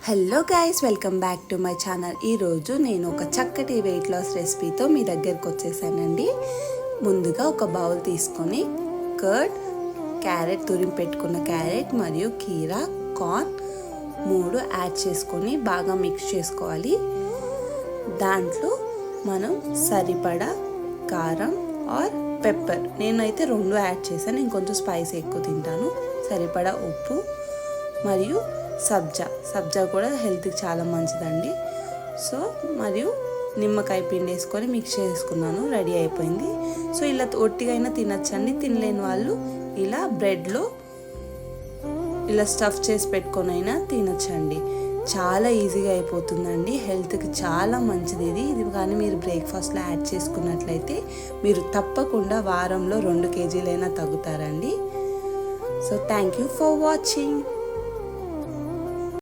Hello guys, welcome back to my channel. ఈరోజు నేను ఒక చక్కటి వెయిట్ లాస్ రెసిపీతో మీ దగ్గరకు వచ్చేసానండి. ముందుగా ఒక బౌల్ తీసుకొని కర్డ్, క్యారెట్, తురిమి పెట్టుకున్న క్యారెట్ మరియు కీరా, కార్న్ 3 యాడ్ చేసుకొని బాగా మిక్స్ చేసుకోవాలి. దాంట్లో మనం సరిపడా కారం ఆర్ పెప్పర్, నేనైతే 2 యాడ్ చేశాను, ఇంకొంచెం స్పైస్ ఎక్కువ తింటాను. సరిపడా ఉప్పు మరియు సబ్జా కూడా హెల్త్కి చాలా మంచిదండి. సో మరియు నిమ్మకాయ పిండి వేసుకొని మిక్స్ చేసుకున్నాను, రెడీ అయిపోయింది. సో ఇలా ఒట్టిగా అయినా తినచ్చండి, తినలేని వాళ్ళు ఇలా బ్రెడ్లో ఇలా స్టఫ్ చేసి పెట్టుకొని అయినా తినచ్చండి. చాలా ఈజీగా అయిపోతుందండి, హెల్త్కి చాలా మంచిది ఇది కానీ మీరు బ్రేక్ఫాస్ట్లో యాడ్ చేసుకున్నట్లయితే మీరు తప్పకుండా వారంలో 2 కేజీలైనా తగ్గుతారండి. So thank you for watching.